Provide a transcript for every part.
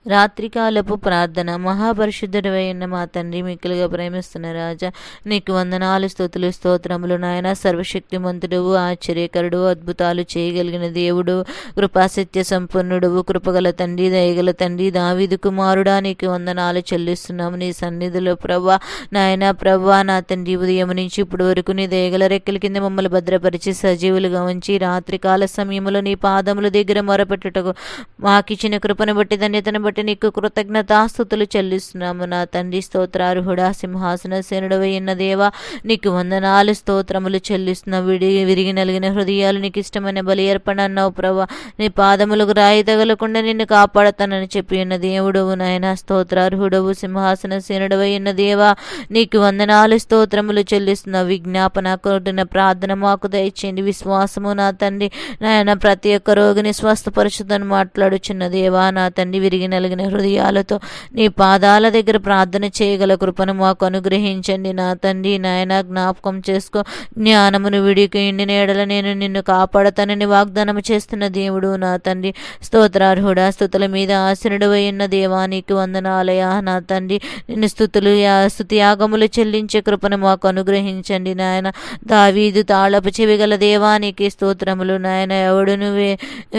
రాత్రికాలపు ప్రార్థన. మహాపరిశుద్ధుడవైన మా తండ్రి, మిక్కిలిగా ప్రేమిస్తున్న రాజా, నీకు వందనాలు, స్తుతులు, స్తోత్రములు నాయన. సర్వశక్తిమంతుడు, ఆశ్చర్యకరుడు, అద్భుతాలు చేయగలిగిన దేవుడు, కృపాసత్య సంపన్నుడు, కృపగల తండ్రి, దయగల తండ్రి, దావీదు కుమారుడా, నీకు వందనాలు చెల్లిస్తున్నాము నీ సన్నిధిలో ప్రభా. నాయన ప్రభా, నా తండ్రి, ఉదయం నుంచి ఇప్పుడు వరకు నీ దయగల రెక్కల కింద మమ్మల్ని భద్రపరిచి సజీవులుగా ఉంచి రాత్రికాల సమయంలో నీ పాదముల దగ్గర మొరపెట్టుటకు మాకిచ్చిన కృపను బట్టి, ధన్యతను బట్టి నీకు కృతజ్ఞతాస్తుతులు చెల్లిస్తున్నాము నా తండ్రి. స్తోత్రార్హుడా, సింహాసన సేనుడవైన దేవా, నీకు వందనాలు, స్తోత్రములు చెల్లిస్తున్న. విరిగి నలిగిన హృదయాలు నీకు ఇష్టమైన బలి అర్పణ అన్నావు ప్రభా. నీ పాదములకు రాయి తగలకుండా నిన్ను కాపాడతానని చెప్పి ఉన్న దేవుడవు నాయన. స్తోత్రార్హుడవు, సింహాసన సేనుడవైన దేవా, నీకు వందనాలు, స్తోత్రములు చెల్లిస్తున్న. విజ్ఞాపన కూడిన ప్రార్థన మాకు దయచేయండి. విశ్వాసము నా తండ్రి నాయన, ప్రతి ఒక్క రోగిని స్వస్థపరచుదని మాట్లాడుచున్న దేవా, నా తండ్రి, విరిగి నలిగిన హృదయాలతో నీ పాదాల దగ్గర ప్రార్థన చేయగల కృపను మాకు అనుగ్రహించండి నా తండ్రి. నాయన, జ్ఞాపకం చేసుకో. జ్ఞానమును విడికి ఇండిన ఎడల నేను నిన్ను కాపాడతానని వాగ్దానం చేస్తున్న దేవుడు నా తండ్రి. స్తోత్రార్హుడా, స్తుతుల మీద ఆసనుడు అయిన దేవా, నీకు వందనాలయ నా తండ్రి. నిన్ను స్తుతియాగములు చెల్లించే కృపను మాకు అనుగ్రహించండి నాయన. దావీదు తాళపు చెవిగల దేవా, నీకే స్తోత్రములు నాయన. ఎవడును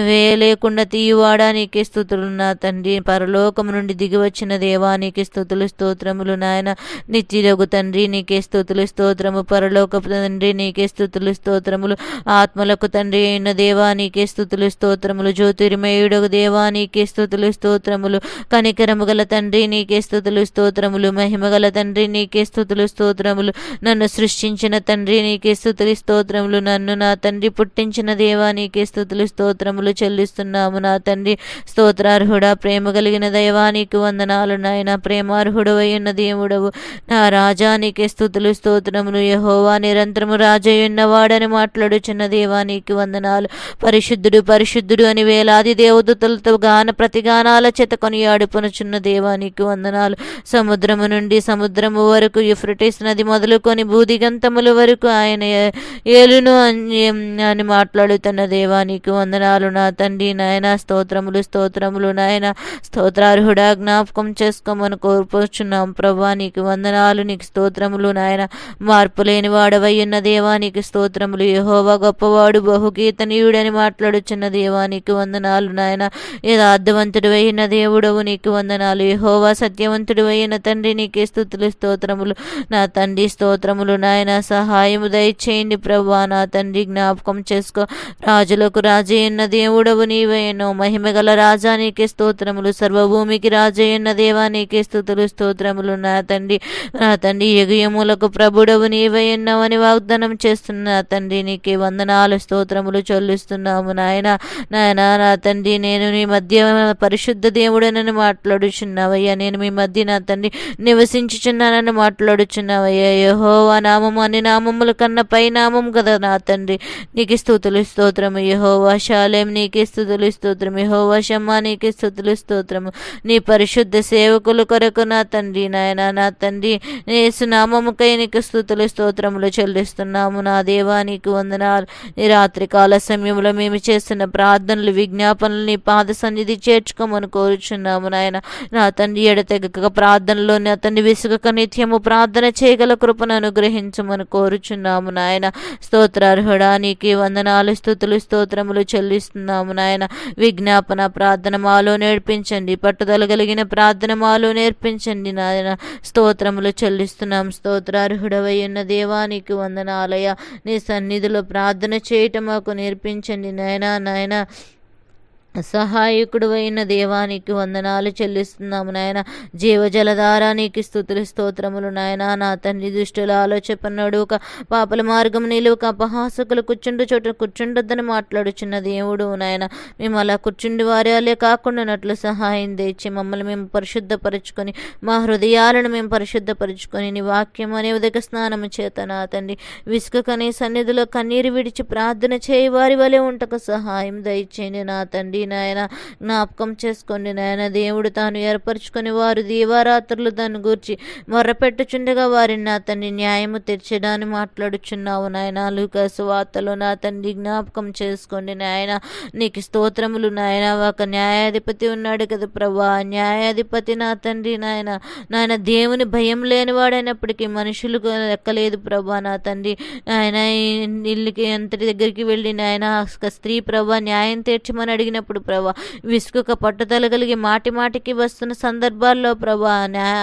వేలేకుండా తీయువాడా, నీకే స్తుతులు నా తండ్రి. పరలోకము నుండి దిగివచ్చిన దేవా, నీకే స్తుతులు, స్తోత్రములు నాయన. నిత్యుడగు తండ్రి, నీకే స్తుతులు, స్తోత్రము. పరలోకపు తండ్రి, నీకే స్తుతులు, స్తోత్రములు. ఆత్మలకు తండ్రి అయిన దేవా, నీకే స్తుతులు, స్తోత్రములు. జ్యోతిర్మయుడగు దేవా, నీకే స్తుతులు, స్తోత్రములు. కనికరము గల తండ్రి, నీకే స్తుతులు, స్తోత్రములు. మహిమగల తండ్రి, నీకే స్తుతులు, స్తోత్రములు. నన్ను సృష్టించిన తండ్రి, నీకే స్తుతులు, స్తోత్రములు. నన్ను నా తండ్రి పుట్టించిన దేవా, నీకే స్తుతులు, స్తోత్రములు చెల్లిస్తున్నాము నా తండ్రి. స్తోత్రార్హుడా, ప్రేమ కలిగిన దైవా, నీకు వందనాలు నాయన. ప్రేమార్హుడు అయిన దేవుడవు నా రాజా, నీకే స్తుతులు, స్తోత్రములు. యెహోవా నిరంతరము రాజయ్యున్నవాడని మాట్లాడుచున్న దేవా, నీకు వందనాలు. పరిశుద్ధుడు పరిశుద్ధుడు అని వేలాది దేవదూతలతో ప్రతిగానాల చేత కొనియాడుకొనుచున్న దేవా, నీకు వందనాలు. సముద్రము నుండి సముద్రము వరకు, యూఫ్రటీస్ నది మొదలుకొని భూదిగంతముల వరకు ఆయన ఏలును అని మాట్లాడుతున్న దేవా, నీకు వందనాలు నా తండ్రి. నాయన, స్తోత్రములు స్తోత్రములు నాయన. స్తోత్రార్హుడా, జ్ఞాపకం చేసుకోమని కోరుకోచున్నాం ప్రభా, నీకు వందనాలు, నీకు స్తోత్రములు నాయన. మార్పు లేని వాడవయ్యున్న దేవా, నీకు స్తోత్రములు. యెహోవా గొప్పవాడు, బహుకీర్తనీయుడని మాట్లాడుచున్న దేవా, నీకు వందనాలు నాయన. యథార్థవంతుడు అయిన దేవుడవు, నీకు వందనాలు. యెహోవా సత్యవంతుడు అయిన తండ్రి, నీకే స్తుతులు, స్తోత్రములు నా తండ్రి. స్తోత్రములు నాయన. సహాయము దయచేయండి ప్రభా, నా తండ్రి. జ్ఞాపకం చేసుకో. రాజులకు రాజయ్యున్న దేవుడవు నీవేనో. మహిమగల రాజా, నీకే స్తోత్రములు. సర్వభూమికి రాజయ్యున్న దేవా, నీకే స్తుతులు, స్తోత్రములు నా తండ్రి. నా తండ్రి, యుగయములకు ప్రభుడవు నీవయ్యున్నావని వాగ్దానం చేస్తున్న తండ్రి, నీకే వందనాలు, స్తోత్రములు చెల్లిస్తున్నాము నాయన. నాయన, నా తండ్రి, నేను నీ మధ్య పరిశుద్ధ దేవుడనని మాట్లాడుచున్నావయ్యా. నేను మీ మధ్య నా తండ్రి నివసించుచున్నానని మాట్లాడుచున్నావయ్యా. యెహోవా నామము అన్ని నామముల కన్నా పై నామం కదా నా తండ్రి. నీకే స్తుతులు, స్తోత్రము. యెహోవా షాలేం, నీకే స్తుతులు, స్తోత్రము. యెహోవా షమ్మా, నీకే స్తుతులు, స్తోత్రము. నీ పరిశుద్ధ సేవకుల కొరకు నా తండ్రి నాయన, నా తండ్రి, యేసు నామముకై నీకు స్తుతులు, స్తోత్రములు చెల్లిస్తున్నాము నా దేవా, నీకు వందనాలు. ఈ రాత్రికాల సమయంలో మేము చేస్తున్న ప్రార్థనలు, విజ్ఞాపనలు నీ పాద సన్నిధి చేర్చుకోమని కోరుచున్నాము నాయన. నా తండ్రి, ఎడతెగక ప్రార్థనలో నా తండ్రి విసుగక నిత్యము ప్రార్థన చేయగల కృపను అనుగ్రహించమని కోరుచున్నాము నాయన. స్తోత్రార్హుడా, నీకే వందనాలు, స్తుతులు, స్తోత్రములు చెల్లిస్తున్నాము నాయన. విజ్ఞాపన ప్రార్థన మాలో నేర్పించండి. పట్టుదల కలిగిన ప్రార్థన మాలో నేర్పించండి నాయన. స్తోత్రములు చెల్లిస్తున్నాం. స్తోత్రార్హుడవై ఉన్న దేవా, నీకు వందనాలయ. నీ సన్నిధిలో ప్రార్థన చేయటం మాకు నేర్పించండి నాయన. నాయన, సహాయకుడు అయిన దేవానికి వందనాలు చెల్లిస్తున్నాము నాయన. జీవజలధార, నీకు స్తుతులు, స్తోత్రములు నాయన. నా తండ్రి, దుష్టుల ఆలోచనడు ఒక పాపల మార్గం నిలువక అపహాసకులు కూర్చుండు చోట కూర్చుండొద్దని మాట్లాడుచున్న దేవుడు నాయన. మేము అలా కూర్చుండి వారే కాకుండానట్లు సహాయం తెచ్చి మమ్మల్ని మేము పరిశుద్ధపరచుకొని, మా హృదయాలను మేము పరిశుద్ధపరచుకొని, నీ వాక్యం అనే ఉదక స్నానము చేత నా తండ్రి విసుకని సన్నిధిలో కన్నీరు విడిచి ప్రార్థన చేయి వారి వలె ఉంటకు సహాయం దయచేయండి నా తండ్రి. నాయన జ్ఞాపకం చేసుకోండి నాయన. దేవుడు తాను ఏర్పరచుకొని వారు దీవారాత్రులు దాన్ని గూర్చి మొర్రపెట్టుచుండగా వారిని నా తండ్రి న్యాయము తీర్చడాన్ని మాట్లాడుచున్నావు నాయన. లూకాసు వార్తలో నా తండ్రి జ్ఞాపకం చేసుకోండి నాయన. నీకు స్తోత్రములు నాయన. ఒక న్యాయాధిపతి ఉన్నాడు కదా ప్రభా, న్యాయాధిపతి నా తండ్రి నాయన దేవుని భయం లేనివాడైనప్పటికీ మనుషులకు లెక్కలేదు ప్రభా నా తండ్రి. ఆయన ఇల్లుకి అంతటి దగ్గరికి వెళ్ళి నాయన స్త్రీ ప్రభా న్యాయం తీర్చమని అడిగినప్పుడు ప్రభా విసుక పట్టుదల కలిగి మాటి మాటికి వస్తున్న సందర్భాల్లో ప్రభా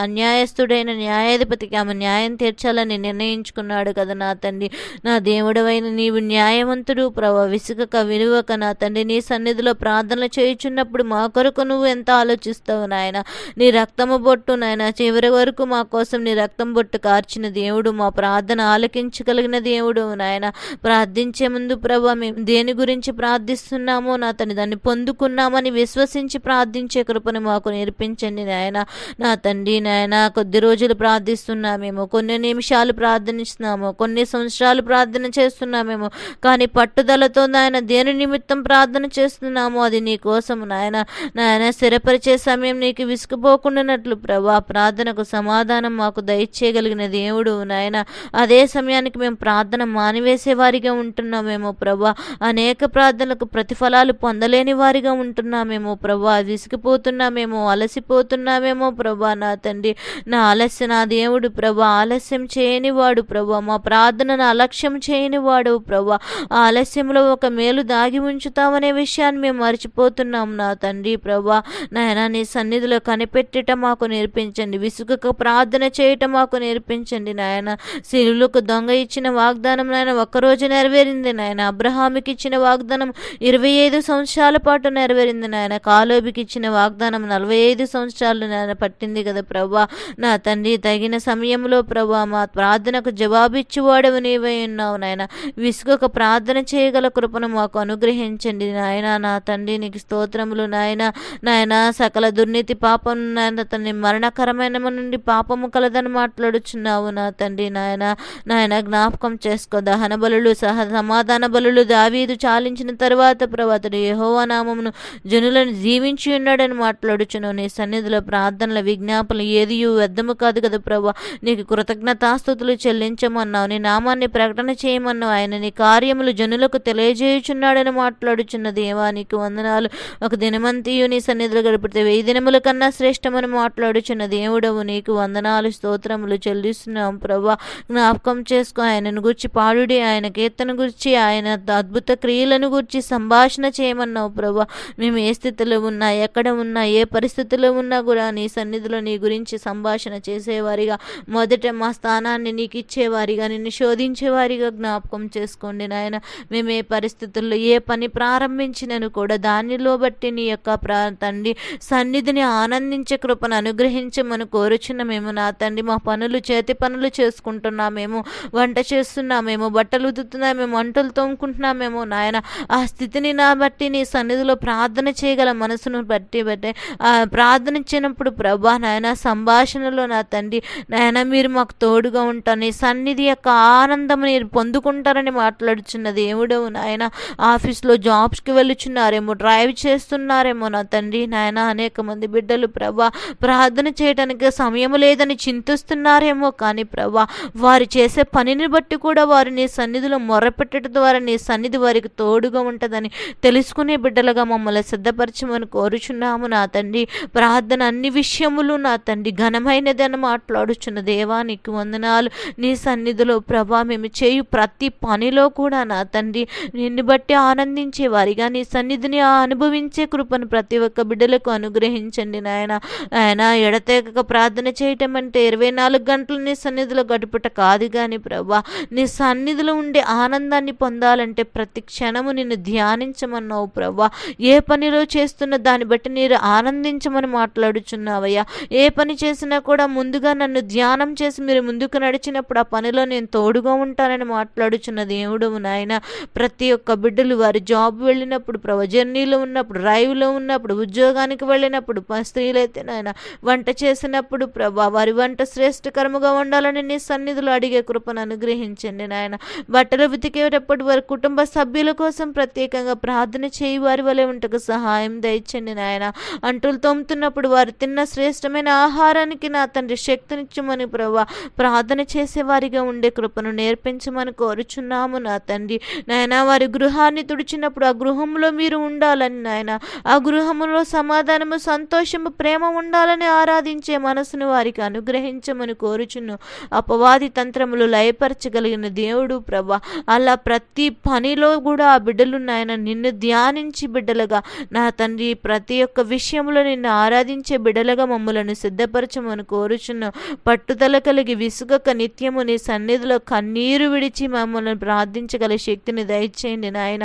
అన్యాయస్తుడైన న్యాయాధిపతికి ఆమె న్యాయం తీర్చాలని నిర్ణయించుకున్నాడు కదా నా తండ్రి. నా దేవుడవైన నీవు న్యాయవంతుడు ప్రభా. విసుకక విలువక నా తండ్రి నీ సన్నిధిలో ప్రార్థనలు చేయుచున్నప్పుడు మా కొరకు నువ్వు ఎంత ఆలోచిస్తావు నాయన. నీ రక్తము బొట్టు నాయన చివరి వరకు మా కోసం నీ రక్తం బొట్టు కార్చిన దేవుడు, మా ప్రార్థన ఆలకించగలిగిన దేవుడు నాయన. ప్రార్థించే ముందు ప్రభా మేము దేని గురించి ప్రార్థిస్తున్నామో నా తండ్రి దాన్ని పొందుకున్నామని విశ్వసించి ప్రార్థించే కృపను మాకు నేర్పించండి నాయన. నా తండ్రి నాయన కొద్ది రోజులు ప్రార్థిస్తున్నామేమో, కొన్ని నిమిషాలు ప్రార్థనిస్తున్నాము, కొన్ని సంవత్సరాలు ప్రార్థన చేస్తున్నామేమో, కానీ పట్టుదలతో నాయన దేని నిమిత్తం ప్రార్థన చేస్తున్నామో అది నీ కోసం నాయన. స్థిరపరిచే సమయం నీకు విసుకుపోకుండానట్లు ప్రభా ప్రార్థనకు సమాధానం మాకు దయచేయగలిగిన దేవుడు నాయన. అదే సమయానికి మేము ప్రార్థన మానివేసే వారిగా ఉంటున్నామేమో ప్రభా. అనేక ప్రార్థనలకు ప్రతిఫలాలు పొందలేని వారిగా ఉంటున్నామేమో ప్రభా. విసిగిపోతున్నామేమో, అలసిపోతున్నామేమో ప్రభా నా తండ్రి. నా దేవుడు ప్రభా ఆలస్యం చేయనివాడు ప్రభా. మా ప్రార్థనను అలక్ష్యం చేయనివాడు ప్రభా. ఆ ఆలస్యంలో ఒక మేలు దాగి ఉంచుతామనే విషయాన్ని మేము మర్చిపోతున్నాం నా తండ్రి ప్రభా. నాయన నీ సన్నిధిలో కనిపెట్టడం మాకు నేర్పించండి. విసుగక ప్రార్థన చేయటం మాకు నేర్పించండి నాయన. శిలువకు దొంగ ఇచ్చిన వాగ్దానం నాయన ఒక్కరోజు నెరవేరింది నాయన. అబ్రహాముకి ఇచ్చిన వాగ్దానం 25 సంవత్సరాల పాటు నెరవేరింది నాయన. కాలేబుకి ఇచ్చిన వాగ్దానం 45 సంవత్సరాలు నాయన పట్టింది కదా ప్రభా. నా తండ్రి తగిన సమయంలో ప్రభా మా ప్రార్థనకు జవాబిచ్చువాడవు నీవై ఉన్నావు నాయన. విసుగక ప్రార్థన చేయగల కృపను మాకు అనుగ్రహించండి నాయన. నా తండ్రి నీకు స్తోత్రములు నాయన. సకల దుర్నీతి పాపం నాయన తండ్రి మరణకరమైన నుండి పాపము కలదని మాట్లాడుచున్నావు నా తండ్రి నాయన జ్ఞాపకం చేసుకో. దహన బలులు సమాధాన బలులు దావీదు చాలించిన తర్వాత ప్రభాతుడు యెహోవా నామమును జనులను జీవించి ఉన్నాడని మాట్లాడుచున్నావు. నీ సన్నిధిలో ప్రార్థనల విజ్ఞాపనలు ఏది వ్యర్థము కాదు కదా ప్రభా. నీకు కృతజ్ఞతాస్తుతులు చెల్లించమన్నావు. నీ నామాన్ని ప్రకటన చేయమన్నావు. ఆయన నీ కార్యములు జనులకు తెలియజేయుచున్నాడని మాట్లాడుచున్న దేవా నీకు వందనాలు. ఒక దినమంతియు నీ సన్నిధిలో గడిపితే 1000 దినముల కన్నా శ్రేష్టమని మాట్లాడుచున్న దేవుడవు నీకు వందనాలు స్తోత్రములు చెల్లిస్తున్నాం ప్రభా. జ్ఞాపకం చేసుకో. ఆయనను గురించి పాడుడి, ఆయన కీర్తన గురించి, ఆయన అద్భుత క్రియలను గురించి సంభాషణ చేయమన్నావు ప్రభా. మేము ఏ స్థితిలో ఉన్నా, ఎక్కడ ఉన్నా, ఏ పరిస్థితిలో ఉన్నా కూడా నీ సన్నిధిలో నీ గురించి సంభాషణ చేసేవారిగా, మొదట మా స్థానాన్ని నీకు ఇచ్చేవారిగా, నిన్ను శోధించేవారిగా జ్ఞాపకం చేసుకోండి నాయన. మేము ఏ పరిస్థితుల్లో ఏ పని ప్రారంభించినను కూడా దానిలో బట్టి నీ యొక్క తండ్రి సన్నిధిని ఆనందించే కృపను అనుగ్రహించమని కోరుచున్న మేము నా తండ్రి. మా పనులు చేతి పనులు చేసుకుంటున్నామేమో, వంట చేస్తున్నామేమో, బట్టలు ఉతుకుతున్నామేమో, అంటులు తోముకుంటున్నామేమో నాయన. ఆ స్థితిని నా బట్టి నీ సన్నిధిలో ప్రార్థన చేయగల మనసును బట్టి ప్రార్థనించినప్పుడు ప్రభా నాయన సంభాషణలో నా తండ్రి నాయన మీరు మాకు తోడుగా ఉంటారు. నీ సన్నిధి యొక్క ఆనందం మీరు పొందుకుంటారని మాట్లాడుచున్న దేవుడవు నాయన. ఆఫీస్లో జాబ్స్కి వెళ్ళుచున్నారేమో, డ్రైవ్ చేస్తున్నారేమో నా తండ్రి నాయన. అనేక మంది బిడ్డలు ప్రభా ప్రార్థన చేయడానికి సమయం లేదని చింతిస్తున్నారేమో, కానీ ప్రభా వారు చేసే పనిని బట్టి కూడా వారు నీ సన్నిధిలో మొరపెట్టడం ద్వారా నీ సన్నిధి వారికి తోడుగా ఉంటుందని తెలుసుకునే బిడ్డలుగా మమ్మల్ని సిద్ధపరచమని కోరుచున్నాము నా తండ్రి. ప్రార్థన అన్ని విషయములు నా తండ్రి ఘనమైనదని మాట్లాడుచున్న దేవా నీకు వందనాలు. నీ సన్నిధిలో ప్రభా మేము చేయు ప్రతి పనిలో కూడా నా తండ్రి నిన్ను బట్టి ఆనందించే వారిగా నీ సన్నిధిని అనుభవించే కృపను ప్రతి ఒక్క బిడ్డలకు అనుగ్రహించండి నాయన. ఆయన ఎడతెగక ప్రార్థన చేయటం అంటే 24 గంటలు నీ సన్నిధిలో గడుపుట కాదు కానీ ప్రభా నీ సన్నిధిలో ఉండే ఆనందాన్ని పొందాలంటే ప్రతి క్షణము నిన్ను ధ్యానించమన్నావు ప్రభా. ఏ పనిలో చేస్తున్న దాన్ని బట్టి మీరు ఆనందించమని మాట్లాడుచున్నావయ్యా. ఏ పని చేసినా కూడా ముందుగా నన్ను ధ్యానం చేసి మీరు ముందుకు నడిచినప్పుడు ఆ పనిలో నేను తోడుగా ఉంటానని మాట్లాడుచున్న దేవుడవు నాయన. ప్రతి ఒక్క బిడ్డలు వారి జాబ్ వెళ్ళినప్పుడు ప్రభా, జర్నీలో ఉన్నప్పుడు, డ్రైవ్లో ఉన్నప్పుడు, ఉద్యోగానికి వెళ్ళినప్పుడు, స్త్రీలైతే నాయన వంట చేసినప్పుడు ప్రభా వారి వంట శ్రేష్టకరముగా ఉండాలని నీ సన్నిధిలో అడిగే కృపను అనుగ్రహించండి నాయన. బట్టలు ఉతికేటప్పుడు వారి కుటుంబ సభ్యుల కోసం ప్రత్యేకంగా ప్రార్థన చేయి వారి వలె ఉంటకు సహాయం దయచండి నాయన. అంటులు తోముతున్నప్పుడు వారు తిన్న శ్రేష్టమైన ఆహారానికి నా తండ్రి శక్తినిచ్చమని ప్రభా ప్రార్థన చేసేవారిగా ఉండే కృపను నేర్పించమని కోరుచున్నాము నా తండ్రి. నాయన వారి గృహాన్ని తుడిచినప్పుడు ఆ గృహంలో మీరు ఉండాలని నాయన, ఆ గృహంలో సమాధానము, సంతోషము, ప్రేమ ఉండాలని ఆరాధించే మనసును వారికి అనుగ్రహించమని కోరుచున్నాం. అపవాది తంత్రములు లయపరచగలిగిన దేవుడు ప్రభా, అలా ప్రతి పనిలో కూడా ఆ బిడ్డలు నాయన నిన్ను ధ్యానించి బిడ్డలుగా నా తండ్రి ప్రతి ఒక్క విషయంలో నిన్ను ఆరాధించే బిడ్డలుగా మమ్మలను సిద్ధపరచమని కోరుచున్నాం. పట్టుదల కలిగి విసుగక నిత్యము నీ సన్నిధిలో కన్నీరు విడిచి మమ్మల్ని ప్రార్థించగల శక్తిని దయచేయండి నాయన.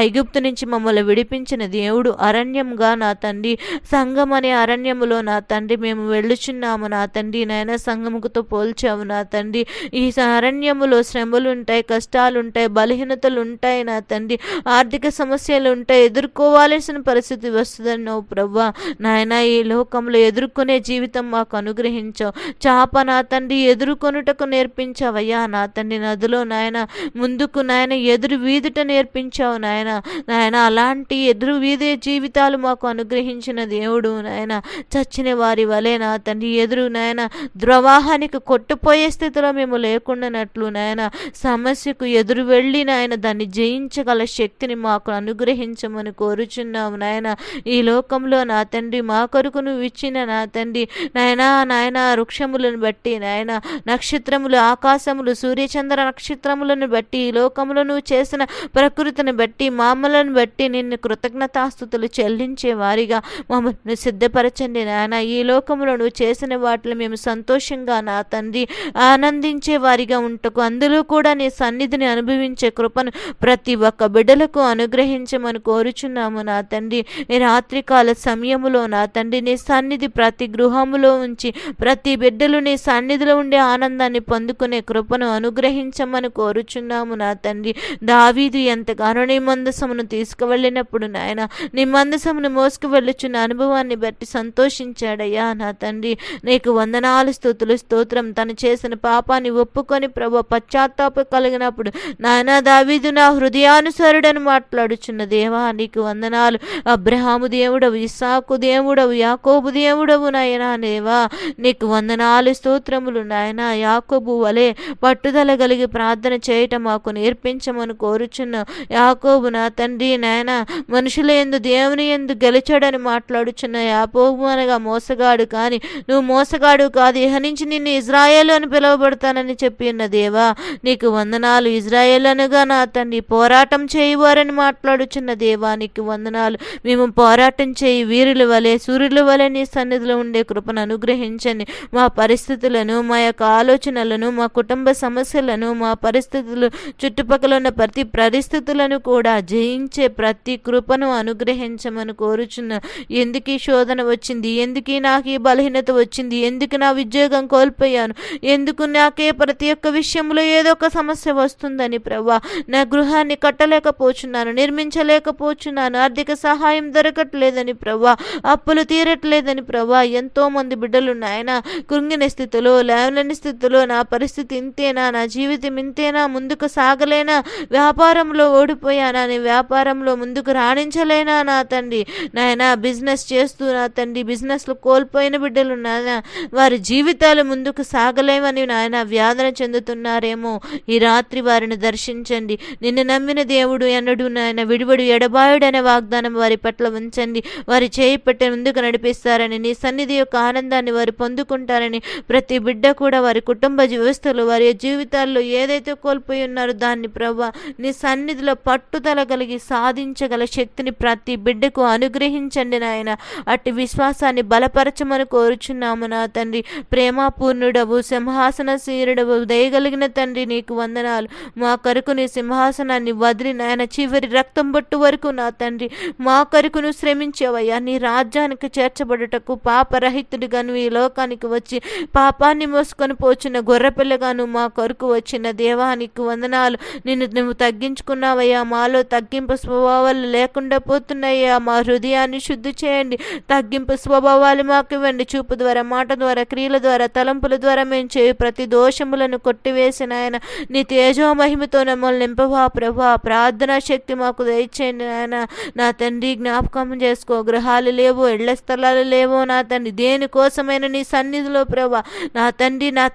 ఐగుప్తు నుంచి మమ్మల్ని విడిపించిన దేవుడు అరణ్యంగా నా తండ్రి, సంఘం అనే అరణ్యములో నా తండ్రి మేము వెళ్ళుచున్నాము నా తండ్రి. నాయన సంఘముతో పోల్చావు నా తండ్రి. ఈ అరణ్యములో శ్రమలు ఉంటాయి, కష్టాలు ఉంటాయి, బలహీనతలు ఉంటాయి నా తండ్రి, ఆర్థిక సమస్యలు ఉంటాయి, ఎదుర్కోవాల్సిన పరిస్థితి వస్తుందన్నావు ప్రభా. నాయన ఈ లోకంలో ఎదుర్కొనే జీవితం మాకు అనుగ్రహించావు. చాప నా తండ్రి ఎదుర్కొనుటకు నేర్పించావయ్యా నా తండ్రి. నదిలో నాయన ముందుకు నాయన ఎదురు వీధుట నేర్పించావు నాయన. నాయన అలాంటి ఎదురు వీధే జీవితాలు మాకు అనుగ్రహించిన దేవుడు నాయన. చచ్చిన వారి వలె నా తండ్రి ఎదురు నాయన ద్రవాహానికి కొట్టుపోయే స్థితిలో మేము లేకుండానట్లు నాయన సమస్యకు ఎదురు వెళ్ళి నాయన దాన్ని జయించగల శక్తిని మాకు అనుగ్రహించమని కోరుచున్నాము నాయన. ఈ లోకంలో నా తండ్రి మా కొరకు నువ్వు ఇచ్చిన నా తండ్రి నాయన వృక్షములను బట్టి నాయన, నక్షత్రములు, ఆకాశములు, సూర్యచంద్ర నక్షత్రములను బట్టి, ఈ లోకంలో నువ్వు చేసిన ప్రకృతిని బట్టి, మామలను బట్టి నిన్ను కృతజ్ఞతాస్తుతులు చెల్లించే వారిగా మమ్మల్ని సిద్ధపరచండి నాయన. ఈ లోకంలో నువ్వు చేసిన వాటిలో మేము సంతోషంగా నా తండ్రి ఆనందించే వారిగా ఉంటకు, అందులో కూడా నీ సన్నిధిని అనుభవించే కృపను ప్రతి ఒక్క బిడ్డలకు అనుగ్రహించమని కోరుచున్నాము నా తండ్రి. ఈ రాత్రికాల సమయములో నా తండ్రి నీ సన్నిధి ప్రతి గృహములో ఉంచి ప్రతి బిడ్డలు నీ సన్నిధిలో ఉండే ఆనందాన్ని పొందుకునే కృపను అనుగ్రహించమని కోరుచున్నాము నా తండ్రి. దావీదు ఎంతగానో నీ మందసమును తీసుకువెళ్ళినప్పుడు నాయన నీ మందసమును మోసుకు వెళ్ళుచున్న అనుభవాన్ని బట్టి సంతోషించాడయ్యా నా తండ్రి. నీకు వందనాలు, స్తుతులు, స్తోత్రం. తను చేసిన పాపాన్ని ఒప్పుకొని ప్రభు పశ్చాత్తాప కలిగినప్పుడు నాయన దావీదు నా హృదయానుసరుడని మాట్లాడుచున్న దేవా నీకు వందనాలు. అబ్రహాము దేవుడవు, ఇస్సాకు దేవుడవు, యాకోబు దేవుడవు నాయనా దేవా నీకు వందనాలు, స్తోత్రములు నాయన. యాకోబు వలె పట్టుదల కలిగి ప్రార్థన చేయటం మాకు నేర్పించమని కోరుచున్న యాకోబు నా తండ్రి నాయన మనుషుల యందు దేవుని యందు గెలిచాడని మాట్లాడుచున్న యాకోబు అనగా మోసగాడు, కానీ నువ్వు మోసగాడు కాదు, ఇహ నుంచి నిన్ను ఇజ్రాయేలు అని పిలువబడతానని చెప్పి ఉన్న దేవా నీకు వందనాలు. ఇజ్రాయేల్ అనగా నా తండ్రి పోరాటం చేయువారని మాట్లాడుచున్న దేవా నీకు వందనాలు. మేము పోరాటం చేయి వీరుల వలె, సూర్యుల వలె నీ సన్నిధిలో ఉండే కృపను అనుగ్రహించండి. మా పరిస్థితులను, మా యొక్క ఆలోచనలను, మా కుటుంబ సమస్యలను, మా పరిస్థితులు, చుట్టుపక్కల ఉన్న ప్రతి పరిస్థితులను కూడా జయించే ప్రతి కృపను అనుగ్రహించమని కోరుచున్నా. ఎందుకు ఈ శోధన వచ్చింది, ఎందుకు నాకు ఈ బలహీనత వచ్చింది, ఎందుకు నా ఉద్యోగం కోల్పోయాను, ఎందుకు నాకే ప్రతి ఒక్క విషయంలో ఏదో ఒక సమస్య వస్తుందని ప్రభా, నా గృహాన్ని కట్టలేకపోచున్నాను, నిర్మించలేకపోచున్నాను, ఆర్థిక సహాయం దొరకట్లేదని ప్రభా, అప్పులు తీరట్లేదని ప్రభా, ఎంతో మంది బిడ్డలు నాయన కృంగిన స్థితిలో, లేవలేని స్థితిలో, నా పరిస్థితి ఇంతేనా, నా జీవితం ఇంతేనా, ముందుకు సాగలేనా, వ్యాపారంలో ఓడిపోయానా, నీ వ్యాపారంలో ముందుకు రాణించలేనా నా తండ్రి నాయన, బిజినెస్ చేస్తూ నా తండ్రి బిజినెస్లో కోల్పోయిన బిడ్డలు నాయన వారి జీవితాలు ముందుకు సాగలేమని నాయన వ్యాధన చెందుతున్నారేమో. ఈ రాత్రి వారిని దర్శించండి. నిన్ను నమ్మిన దేవుడు ఎన్నడూ నాయన విడివడు ఎడబాయుడనే వాగ్దానం వారి పట్ల ఉంచండి. వారి చేయి పెట్టి ముందుకు నడిపిస్తారని, నీ సన్నిధి యొక్క ఆనందాన్ని వారు పొందుకుంటారని, ప్రతి బిడ్డ కూడా వారి కుటుంబ వ్యవస్థలు, వారి జీవితాల్లో ఏదైతే కోల్పోయి ఉన్నారో దాన్ని ప్రభా నీ సన్నిధిలో పట్టుదల కలిగి సాధించగల శక్తిని ప్రతి బిడ్డకు అనుగ్రహించండి నాయన. అట్టి విశ్వాసాన్ని బలపరచమని కోరుచున్నాము నా తండ్రి. ప్రేమపూర్ణుడవు, సింహాసనశీరుడవు, దయగలిగిన తండ్రి నీకు వందనాలు. మా కొరకు నీ సింహాసనాన్ని వదిలి నాయన చివరి రక్తం బొట్టు వరకు నా తండ్రి మా కొరకు నువ్వు శ్రమించావయ్యా. నీ రాజ్యానికి చేర్చబడుటకు పాపరహితుడిగాను ఈ లోకానికి వచ్చి పాపాన్ని మోసుకొని పోచున్న గొర్రెపిల్లగాను మా కొరకు వచ్చిన దేవానికి వందనాలు. నిన్ను నువ్వు తగ్గించుకున్నావయ్యా. మాలో తగ్గింపు స్వభావాలు లేకుండా పోతున్నాయ్యా. మా హృదయాన్ని శుద్ధి చేయండి. తగ్గింపు స్వభావాలు మాకు ఇవ్వండి. చూపు ద్వారా, మాట ద్వారా, క్రియల ద్వారా, తలంపుల ద్వారా మేము చేయు ప్రతి దోషములను కొట్టివేసిన ఆయన నీ తేజో మహిమతో మమ్మల్ని నింపవా ప్రభా. ప్రార్థనా శక్తి మాకు దయచేయండి నాయన. నా తండ్రి జ్ఞాపకం చేసుకో. గృహాలు లేవో, ఇళ్ల స్థలాలు లేవో నా తండ్రి, దేనికోసమైన నీ సన్నిధిలో ప్రభా నా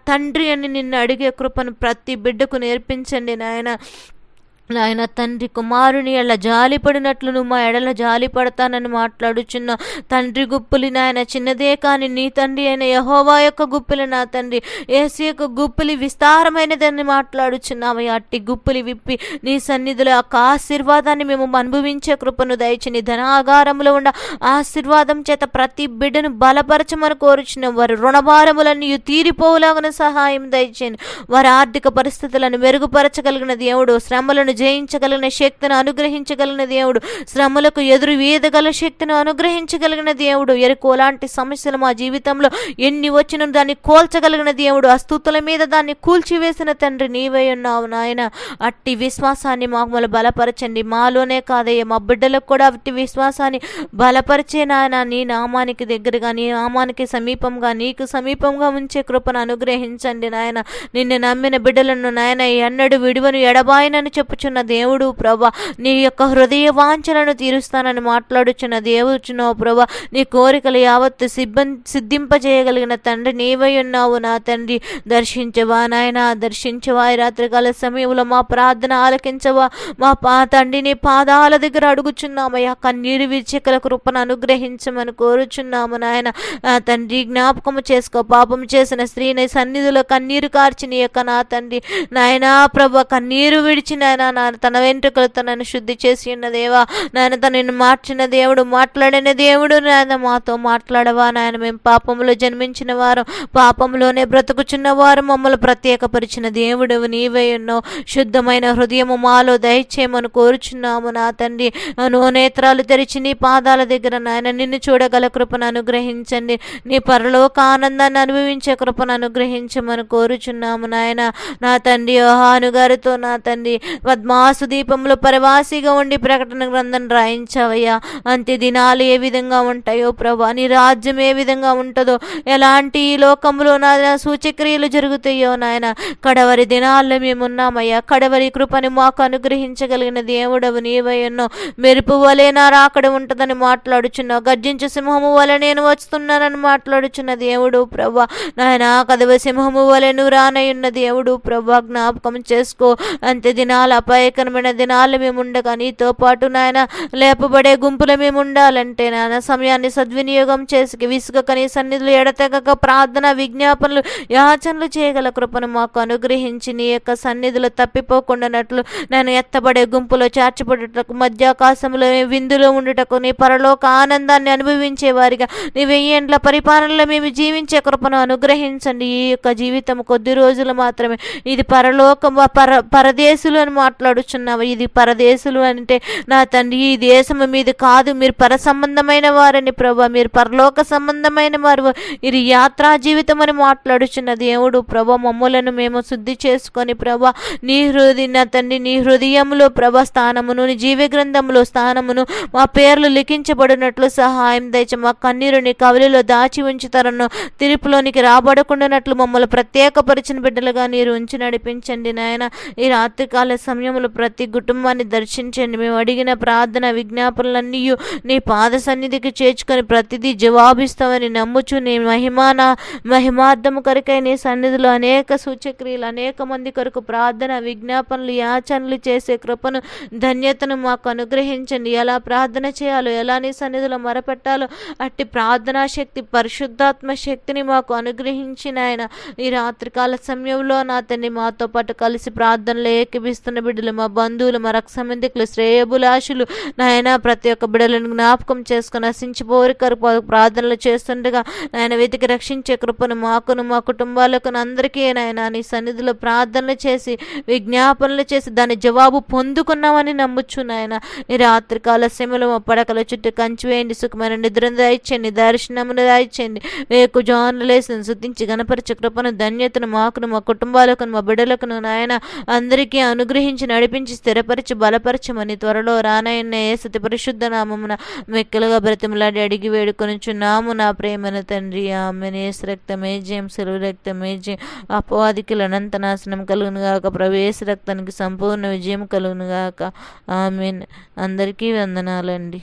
తండ్రి అని నిన్ను అడిగే కృపను ప్రతి బిడ్డకు నేర్పించండి నాయన. నాయన తండ్రి కుమారుని ఎడల జాలిపడినట్లు నువ్వు మా ఎడల జాలి పడతానని మాట్లాడుచున్న తండ్రి గుప్పులి నాయన, చిన్నదే కానీ నీ తండ్రి అయిన యెహోవా యొక్క గుప్పులి నా తండ్రి, యేసు యొక్క గుప్పులి విస్తారమైనదని మాట్లాడుచున్నావు. అట్టి గుప్పులి విప్పి నీ సన్నిధిలో యొక్క ఆశీర్వాదాన్ని మేము అనుభవించే కృపను దయచి, నీ ధనాగారంలో ఉన్న ఆశీర్వాదం చేత ప్రతి బిడ్డను బలపరచమని కోరుచున్న వారి రుణభారములన్నీ తీరిపోలాగిన సహాయం దయచేయండి. వారి ఆర్థిక పరిస్థితులను మెరుగుపరచగలిగిన దేవుడు, శ్రమలను జయించగలిగిన శక్తిని అనుగ్రహించగలిగిన దేవుడు, శ్రమలకు ఎదురు వేదగల శక్తిని అనుగ్రహించగలిగిన దేవుడు, ఎరుకోలాంటి సమస్యలు మా జీవితంలో ఎన్ని వచ్చిన దాన్ని కోల్చగలిగిన దేవుడు, అస్తుతుల మీద దాన్ని కూల్చివేసిన తండ్రి నీవై ఉన్నావు నాయన. అట్టి విశ్వాసాన్ని మామూలు బలపరచండి. మాలోనే కాదయ్య, మా బిడ్డలకు కూడా అట్టి విశ్వాసాన్ని బలపరిచే నాయన. నీ నామానికి దగ్గరగా, నీ నామానికి సమీపంగా, నీకు సమీపంగా ఉంచే కృపను అనుగ్రహించండి నాయన. నిన్ను నమ్మిన బిడ్డలను నాయన ఎన్నడు విడువను ఎడబాయనని చెప్పుచున్న దేవుడు ప్రభా, నీ యొక్క హృదయ వాంఛలను తీరుస్తానని మాట్లాడుచున్న దేవుచున్నావు ప్రభా. నీ కోరికలు యావత్తు సిద్ధింపజేయగలిగిన తండ్రి నీవై ఉన్నావు నా తండ్రి. దర్శించవా నాయన, దర్శించవా. ఈ రాత్రికాల సమయంలో మా ప్రార్థన ఆలకించవా. మా తండ్రి నీ పాదాల దగ్గర అడుగుచున్నామయ్యా. కన్నీరు విరిచికల కృపను అనుగ్రహించమని కోరుచున్నాము నాయన. తండ్రి జ్ఞాపకము చేసుకో. పాపం చేసిన స్త్రీని సన్నిధిలో కన్నీరు కార్చి నీ యొక్క నా తండ్రి నాయనా ప్రభ కన్నీరు విడిచి నాయన తన వెంట్రుకలతో నన్ను శుద్ధి చేసి ఉన్న దేవా నాయన, తనను మార్చిన దేవుడు, మాట్లాడిన దేవుడు నాయన. మాతో మాట్లాడవా నాయన. మేము పాపంలో జన్మించిన వారు, పాపంలోనే బ్రతుకుచున్న వారు, మమ్మల్ని ప్రత్యేకపరిచిన దేవుడు నీవై ఉన్నావు. శుద్ధమైన హృదయము మాలో దయచేయమని కోరుచున్నాము నా తండ్రి. నేత్రాలు తెరిచి నీ పాదాల దగ్గర నాయన నిన్ను చూడగల కృపను అనుగ్రహించండి. నీ పరలోక ఆనందాన్ని అనుభవించే కృపను అనుగ్రహించమని కోరుచున్నాము నాయన. నా తండ్రి యోహాను గారితో నా తండ్రి పద్మాసు దీపంలో పరవాసిగా ఉండి ప్రకటన గ్రంథం రాయించవయ్యా. అంత్య దినాలు ఏ విధంగా ఉంటాయో ప్రభా, నీ రాజ్యం ఏ విధంగా ఉంటుందో, ఎలాంటి ఈ లోకంలో నా సూచక్రియలు జరుగుతాయో నాయన. కడవరి దినాల్లో మేమున్నామయ్యా. కడవరి కృపని మాకు అనుగ్రహించగలిగిన దేవుడవు నీవై ఉన్నావు. మెరుపు వలె నా రాకడ ఉంటుందని మాట్లాడుచున్నావు. గర్జించు సింహము వలె నేను వస్తున్నానని మాట్లాడుచున్న దేవుడు ప్రభా నాయన. కదవ సింహము వలె నువ్వు రానయ్యున్న దేవుడు ప్రభా జ్ఞాపకం చేసుకో. అంత్య దినాలు అపాయకరమైన దినాలు మేము ఉండగా నీతో పాటు నాయన లేపబడే గుంపులు మేము ఉండాలంటే నాయన సమయాన్ని సద్వినియోగం చేసి విసుగక నీ సన్నిధిలో ఎడతెగక ప్రార్థన విజ్ఞాపనలు యాచనలు చేయగల కృపను మాకు అనుగ్రహించి నీ యొక్క సన్నిధిలో తప్పిపోకుండానట్లు నేను ఎత్తబడే గుంపులో చేర్చబడుటకు, మధ్యాకాశంలో విందులో ఉండుటకు, నీ పరలోక ఆనందాన్ని అనుభవించే వారిగా నీ 1000 ఏండ్ల పరిపాలనలో మేము జీవించే కృపను అనుగ్రహించండి. ఈ యొక్క జీవితం కొద్ది రోజులు మాత్రమే. ఇది పరలోక పరదేశులు అని మాట్లాడుచున్నావు. ఇది పరదేశులు అంటే నా తండ్రి ఈ దేశము మీది కాదు, మీరు పర సంబంధమైన వారని ప్రభా, మీరు పరలోక సంబంధమైన వారు. ఇది యాత్రా జీవితం అని మాట్లాడుచున్న దేవుడు ప్రభా, మమ్ములను మేము శుద్ధి చేసుకొని ప్రభా నీ నా తండ్రి నీ హృదయంలో ప్రభా స్థానమును, నీ జీవ గ్రంథంలో స్థానమును, మా పేర్లు లిఖించబడినట్లు సహాయం దయచి. మా కన్నీరు నీ కవలిలో దాచి ఉంచుతారను, తిరుపులోనికి రాబడకుండానట్లు మమ్మల్ని ప్రత్యేకపరిచిన బిడ్డలుగా నీరు ఉంచి నడిపించండి నాయన. ఈ రాత్రికాల సమయంలో ప్రతి కుటుంబాన్ని దర్శించండి. మేము అడిగిన ప్రార్థన విజ్ఞాపనలన్నీ నీ పాద సన్నిధికి చేర్చుకొని ప్రతిదీ జవాబిస్తామని నమ్ముచు నీ మహిమార్థము కొరకై నీ సన్నిధిలో అనేక సూచక్రియలు, అనేక మంది కొరకు ప్రార్థన విజ్ఞాపనలు యాచనలు చేసే కృపను ధన్యతను మాకు అనుగ్రహించండి. ఎలా ప్రార్థన చేయాలో, ఎలా నీ సన్నిధిలో మొరపెట్టాలో అట్టి ప్రార్థనా శక్తి, పరిశుద్ధాత్మ శక్తిని మాకు అనుగ్రహించిన ఆయన ఈ రాత్రికాల సమయంలో నా తండ్రి మాతో పాటు కలిసి ప్రార్థనలు ఏకీపిస్తున్న బిడ్డలు, మా బంధువులు, మా రక్త సంబంధికులు, శ్రేయబులాషులు నాయన ప్రతి ఒక్క బిడ్డలను జ్ఞాపకం చేసుకుని నశించిపోరికరు ప్రార్థనలు చేస్తుండగా నాయన వెతికి రక్షించే కృపను మాకును, మా కుటుంబాలకు అందరికీ నాయన నీ సన్నిధిలో ప్రార్థనలు చేసి విజ్ఞాపనలు చేసి దాని జవాబు పొందుకున్నామని నమ్ముచ్చు నాయన. ఈ రాత్రికాల సమయంలో మా పడకల చుట్టూ కంచి వేయండి, సుఖమైన నిద్రను దాయిచ్చండి, దర్శనమును దాయిచ్చండి. వేకు జాన్లు లేసి శుద్ధించి గణపరిచే కృపను ధన్యతను మాకును, మా కుటుంబాలకు, మా బిడ్డలకు నాయన అందరికీ అనుగ్రహించి నడిపించి స్థిరపరిచి బలపరచమని త్వరలో రానయ్యన్న యేసు పరిశుద్ధ నామమున మిక్కలుగా బ్రతిమలాడి అడిగి వేడుకొనుచున్నాము నా ప్రేమన తండ్రి. ఆమెన్. యేసు రక్తమే జయం, సెలవు రక్తమే జయం. అపవాదికి అనంత నాశనం కలుగును గాక. ప్రవేశ రక్తానికి సంపూర్ణ విజయం కలుగును గాక. ఆమెన్. అందరికీ వందనాలండి.